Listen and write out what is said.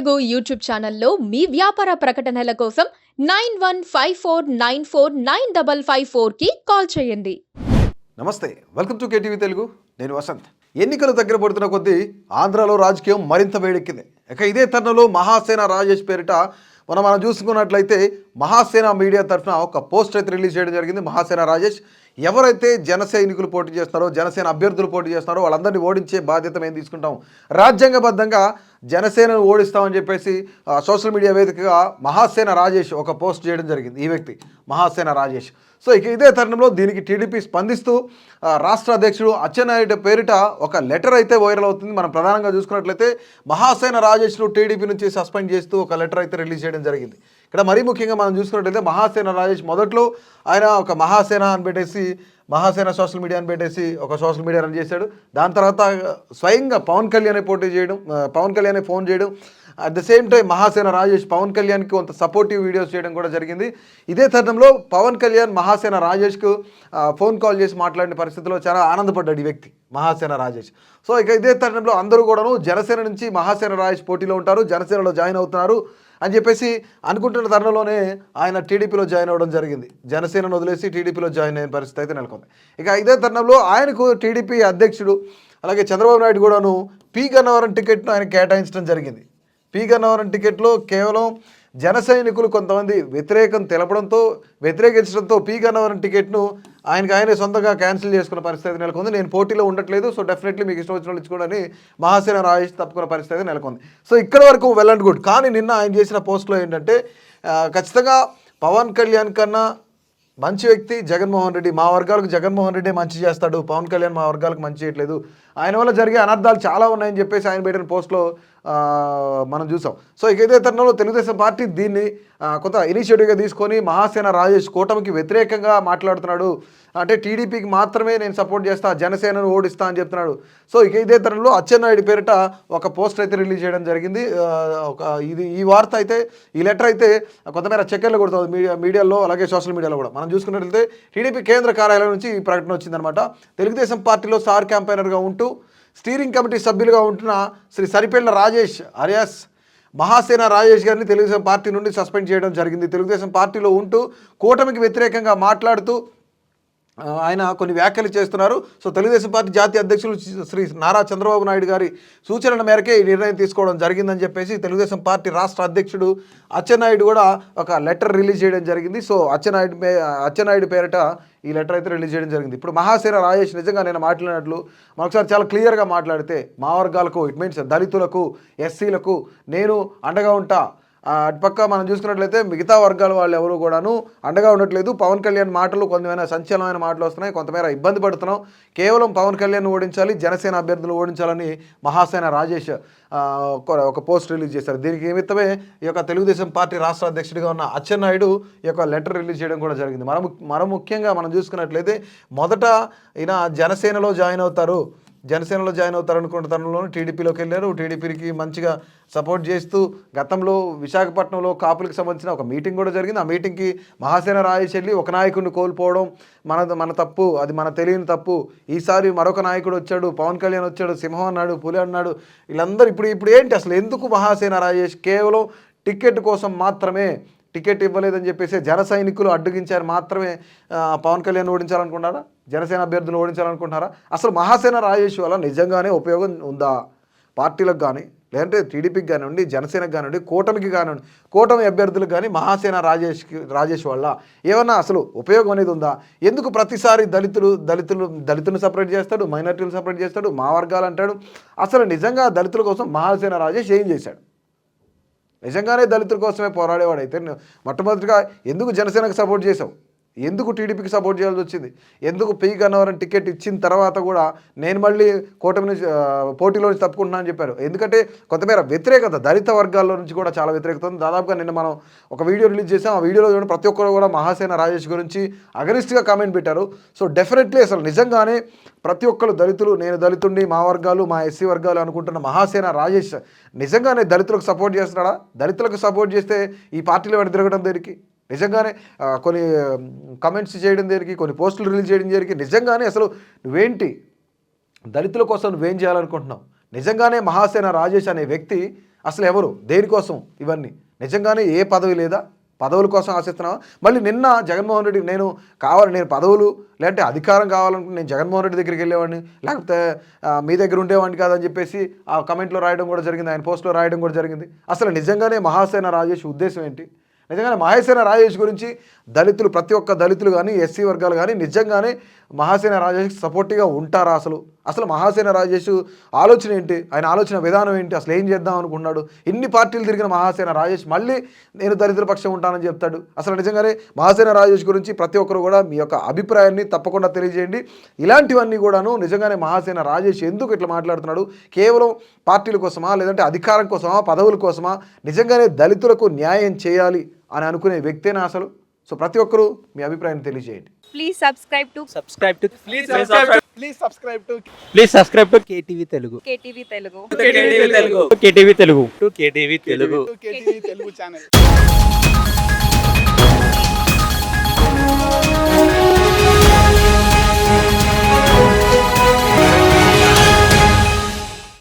Telugu YouTube ఛానల్లో మీ వ్యాపార ప్రకటనల కోసం 9154949554కి కాల్ చేయండి. నమస్తే, వెల్కమ్ టు కేటీవీ తెలుగు. నేను వసంత్. ఎన్నికలు దగ్గర పడుతున్న కొద్దీ ఆంధ్రాలో రాజకీయం మరింత వేడెక్కింది. ఇక ఇదే తరుణంలో మహాసేన రాజేష్ పేరిట మనం చూసుకున్నట్లయితే మహాసేన మీడియా తరఫున ఒక పోస్ట్ అయితే రిలీజ్ చేయడం జరిగింది. మహాసేన రాజేష్ ఎవరైతే జన సైనికులు పోటీ చేస్తున్నారో, జనసేన అభ్యర్థులు పోటీ చేస్తున్నారో వాళ్ళందరినీ ఓడించే బాధ్యత మేము తీసుకుంటాం, రాజ్యాంగబద్ధంగా జనసేనను ఓడిస్తామని చెప్పేసి సోషల్ మీడియా వేదికగా మహాసేన రాజేష్ ఒక పోస్ట్ చేయడం జరిగింది. ఈ వ్యక్తి మహాసేన రాజేష్. సో ఇక ఇదే తరుణంలో దీనికి టీడీపీ స్పందిస్తూ రాష్ట్ర అధ్యక్షుడు అచ్చెన్నాయుడు పేరిట ఒక లెటర్ అయితే వైరల్ అవుతుంది. మనం ప్రధానంగా చూసుకున్నట్లయితే మహాసేన రాజేష్ను టీడీపీ నుంచి సస్పెండ్ చేస్తూ ఒక లెటర్ అయితే రిలీజ్ చేయడం జరిగింది. ఇక్కడ మరీ ముఖ్యంగా మనం చూసుకున్నట్లయితే మహాసేన రాజేష్ మొదట్లో ఆయన ఒక మహాసేన అని పెట్టేసి, మహాసేన సోషల్ మీడియా అని పెట్టేసి ఒక సోషల్ మీడియా రన్ చేశాడు. దాని తర్వాత స్వయంగా పవన్ కళ్యాణ్ పోటీ చేయడం, పవన్ కళ్యాణ్ ఫోన్ చేయడం, at the same time Mahasena Rajesh Pawan కళ్యాణ్కి కొంత సపోర్టివ్ వీడియోస్ చేయడం కూడా జరిగింది. ఇదే తరుణంలో పవన్ కళ్యాణ్ మహాసేన రాజేష్కు ఫోన్ కాల్ చేసి మాట్లాడిన పరిస్థితిలో చాలా ఆనందపడ్డాడు ఈ వ్యక్తి మహాసేన రాజేష్. సో ఇక ఇదే తరుణంలో అందరూ కూడాను జనసేన నుంచి మహాసేన రాజేష్ పోటీలో ఉంటారు, జనసేనలో జాయిన్ అవుతున్నారు అని చెప్పేసి అనుకుంటున్న తరుణంలోనే ఆయన టీడీపీలో జాయిన్ అవ్వడం జరిగింది. జనసేనను వదిలేసి టీడీపీలో జాయిన్ అయిన పరిస్థితి అయితే నెలకొంది. ఇక ఇదే తరుణంలో ఆయనకు టీడీపీ అధ్యక్షుడు అలాగే చంద్రబాబు నాయుడు కూడాను పి గన్నవరం టికెట్ను ఆయన కేటాయించడం జరిగింది. పి గన్నవరం టికెట్లో కేవలం జన సైనికులు కొంతమంది వ్యతిరేకించడంతో పి గన్నవరం టికెట్ను ఆయనే సొంతంగా క్యాన్సిల్ చేసుకున్న పరిస్థితి నెలకొంది. నేను పోటీలో ఉండట్లేదు, సో డెఫినెట్లీ మీకు ఇష్టం వచ్చిన వాళ్ళు ఇచ్చుకోవడానికి మహాసేన రాజేష్ తప్పుకున్న పరిస్థితి నెలకొంది. సో ఇక్కడ వరకు వెల్ అండ్ గుడ్. కానీ నిన్న ఆయన చేసిన పోస్ట్లో ఏంటంటే ఖచ్చితంగా పవన్ కళ్యాణ్ కన్నా మంచి వ్యక్తి జగన్మోహన్ రెడ్డి, మా వర్గాలకు జగన్మోహన్ రెడ్డి మంచి చేస్తాడు, పవన్ కళ్యాణ్ మా వర్గాలకు మంచి చేయట్లేదు, ఆయన వల్ల జరిగే అనర్థాలు చాలా ఉన్నాయని చెప్పేసి ఆయన పెట్టిన పోస్ట్లో మనం చూసాం. సో ఇక ఇదే తరుణంలో తెలుగుదేశం పార్టీ దీన్ని కొంత ఇనిషియేటివ్గా తీసుకొని మహాసేన రాజేష్ కూటమికి వ్యతిరేకంగా మాట్లాడుతున్నాడు, అంటే టీడీపీకి మాత్రమే నేను సపోర్ట్ చేస్తా, జనసేనను ఓడిస్తా అని చెప్తున్నాడు. సో ఇక ఇదే తరుణంలో అచ్చెన్నాయుడు పేరిట ఒక పోస్ట్ అయితే రిలీజ్ చేయడం జరిగింది. ఈ వార్త అయితే, ఈ లెటర్ అయితే కొంతమేర చక్కెర్లు కొడుతుంది మీడియాలో అలాగే సోషల్ మీడియాలో కూడా. మనం చూసుకున్నట్లయితే టీడీపీ కేంద్ర కార్యాలయం నుంచి ఈ ప్రకటన వచ్చిందనమాట. తెలుగుదేశం పార్టీలో స్టార్ క్యాంపెయినర్గా ఉంటూ స్టీరింగ్ కమిటీ సభ్యులుగా ఉంటున్న శ్రీ సరిపెళ్ల రాజేష్ అలియాస్ మహాసేన రాజేష్ గారిని తెలుగుదేశం పార్టీ నుండి సస్పెండ్ చేయడం జరిగింది. తెలుగుదేశం పార్టీలో ఉంటూ కూటమికి వ్యతిరేకంగా మాట్లాడుతూ ఆయన కొన్ని వ్యాఖ్యలు చేస్తున్నారు. సో తెలుగుదేశం పార్టీ జాతీయ అధ్యక్షులు శ్రీ నారా చంద్రబాబు నాయుడు గారి సూచనల మేరకే ఈ నిర్ణయం తీసుకోవడం జరిగిందని చెప్పేసి తెలుగుదేశం పార్టీ రాష్ట్ర అధ్యక్షుడు అచ్చెన్నాయుడు కూడా ఒక లెటర్ రిలీజ్ చేయడం జరిగింది. సో అచ్చెన్నాయుడు పేరిట ఈ లెటర్ అయితే రిలీజ్ చేయడం జరిగింది. ఇప్పుడు మహాసేన రాజేష్ నిజంగా నేను మాట్లాడినట్లు మరొకసారి చాలా క్లియర్గా మాట్లాడితే, మా వర్గాలకు, ఇట్ మీన్స్ దళితులకు, ఎస్సీలకు నేను అండగా ఉంటా, అటుపక్క మనం చూసుకున్నట్లయితే మిగతా వర్గాల వాళ్ళు ఎవరు కూడాను అండగా ఉండట్లేదు, పవన్ కళ్యాణ్ మాటలు కొంతమైనా సంచలనమైన మాటలు వస్తున్నాయి, కొంతమేర ఇబ్బంది పడుతున్నాం, కేవలం పవన్ కళ్యాణ్ ఓడించాలి, జనసేన అభ్యర్థులు ఓడించాలని మహాసేన రాజేష్ ఒక పోస్ట్ రిలీజ్ చేశారు. దీనికి నిమిత్తమే ఈ యొక్క తెలుగుదేశం పార్టీ రాష్ట్ర అధ్యక్షుడిగా ఉన్న అచ్చెన్నాయుడు ఈ యొక్క లెటర్ రిలీజ్ చేయడం కూడా జరిగింది. మనం ముఖ్యంగా మనం చూసుకున్నట్లయితే మొదట ఈయన జనసేనలో జాయిన్ అవుతారు అనుకున్న తరుణంలో టీడీపీలోకి వెళ్ళారు. టీడీపీకి మంచిగా సపోర్ట్ చేస్తూ గతంలో విశాఖపట్నంలో కాపులకు సంబంధించిన ఒక మీటింగ్ కూడా జరిగింది. ఆ మీటింగ్కి మహాసేన రాజేష్ వెళ్ళి ఒక నాయకుడిని కోల్పోవడం మన తప్పు, అది మన తెలియని తప్పు, ఈసారి మరొక నాయకుడు వచ్చాడు, పవన్ కళ్యాణ్ వచ్చాడు, సింహం అన్నాడు, పులి అన్నాడు, వీళ్ళందరూ ఇప్పుడు ఏంటి అసలు ఎందుకు మహాసేన రాజేష్ కేవలం టికెట్ కోసం మాత్రమే, టికెట్ ఇవ్వలేదని చెప్పేసి జన సైనికులు అడ్డగించారు మాత్రమే పవన్ కళ్యాణ్ ఓడించాలనుకుంటున్నారా, జనసేన అభ్యర్థులు ఓడించాలనుకుంటున్నారా? అసలు మహాసేన రాజేష్ వల్ల నిజంగానే ఉపయోగం ఉందా పార్టీలకు కానీ, లేదంటే టీడీపీకి కానివ్వండి, జనసేనకు కానివ్వండి, కూటమికి కానివ్వండి, కూటమి అభ్యర్థులకు కానీ మహాసేన రాజేష్ వల్ల ఏమన్నా అసలు ఉపయోగం అనేది ఉందా? ఎందుకు ప్రతిసారి దళితులను సపరేట్ చేస్తాడు, మైనార్టీలు సపరేట్ చేస్తాడు, మా వర్గాలు అంటాడు? అసలు నిజంగా దళితుల కోసం మహాసేన రాజేష్ ఏం చేశాడు? నిజంగానే దళితుల కోసమే పోరాడేవాడైతే మొట్టమొదటిగా ఎందుకు జనసేనకు సపోర్ట్ చేసావు, ఎందుకు టీడీపీకి సపోర్ట్ చేయాల్సి వచ్చింది, ఎందుకు పి గన్నవరం టికెట్ ఇచ్చిన తర్వాత కూడా నేను మళ్ళీ కూటమి నుంచి పోటీలో నుంచి తప్పుకుంటున్నా అని చెప్పారు? ఎందుకంటే కొంతమేర వ్యతిరేకత దళిత వర్గాల్లో నుంచి కూడా చాలా వ్యతిరేకత ఉంది. దాదాపుగా నిన్న మనం ఒక వీడియో రిలీజ్ చేసాం. ఆ వీడియోలో చూడండి, ప్రతి ఒక్కరు కూడా మహాసేన రాజేష్ గురించి అగనిస్ట్గా కామెంట్ పెట్టారు. సో డెఫినెట్లీ అసలు నిజంగానే ప్రతి ఒక్కరు దళితులు, నేను దళితుడిని, మా వర్గాలు, మా ఎస్సీ వర్గాలు అనుకుంటున్న మహాసేన రాజేష్ నిజంగానే దళితులకు సపోర్ట్ చేస్తున్నాడా? దళితులకు సపోర్ట్ చేస్తే ఈ పార్టీలో వెంట తిరగడం దేనికి? నిజంగానే కొన్ని కమెంట్స్ చేయడం దేనికి, కొన్ని పోస్టులు రిలీజ్ చేయడం దేనికి? నిజంగానే అసలు నువ్వేంటి, దళితుల కోసం నువ్వేం చేయాలనుకుంటున్నావు? నిజంగానే మహాసేన రాజేష్ అనే వ్యక్తి అసలు ఎవరు, దేనికోసం ఇవన్నీ? నిజంగానే ఏ పదవి లేదా? పదవుల కోసం ఆశిస్తున్నావా? మళ్ళీ నిన్న జగన్మోహన్ రెడ్డి నేను పదవులు లేదంటే అధికారం కావాలనుకుంటే నేను జగన్మోహన్ రెడ్డి దగ్గరికి వెళ్ళేవాడిని, లేకపోతే మీ దగ్గర ఉండేవాడిని కాదని చెప్పేసి ఆ కమెంట్లో రాయడం కూడా జరిగింది, ఆయన పోస్ట్లో రాయడం కూడా జరిగింది. అసలు నిజంగానే మహాసేన రాజేష్ ఉద్దేశం ఏంటి? నిజంగానే మహాసేన రాజేష్ గురించి దళితులు, ప్రతి ఒక్క దళితులు కానీ ఎస్సీ వర్గాలు కానీ నిజంగానే మహాసేన రాజేష్ సపోర్టివ్గా ఉంటారా? అసలు మహాసేన రాజేష్ ఆలోచన ఏంటి? ఆయన ఆలోచన విధానం ఏంటి? అసలు ఏం చేద్దాం అనుకున్నాడు? ఇన్ని పార్టీలు తిరిగిన మహాసేన రాజేష్ మళ్ళీ నేను దళితుల పక్షం ఉంటానని చెప్తాడు. అసలు నిజంగానే మహాసేన రాజేష్ గురించి ప్రతి ఒక్కరు కూడా మీ యొక్క అభిప్రాయాన్ని తప్పకుండా తెలియజేయండి. ఇలాంటివన్నీ కూడాను నిజంగానే మహాసేన రాజేష్ ఎందుకు ఇట్లా మాట్లాడుతున్నాడు? కేవలం పార్టీల కోసమా, లేదంటే అధికారం కోసమా, పదవుల కోసమా? నిజంగానే దళితులకు న్యాయం చేయాలి అని అనుకునే వ్యక్తేనా అసలు? సో ప్రతి ఒక్కరూ మీ అభిప్రాయాన్ని తెలియజేయండి. Please subscribe to KTV Telugu. KTV Telugu. KTV Telugu. KTV Telugu channel.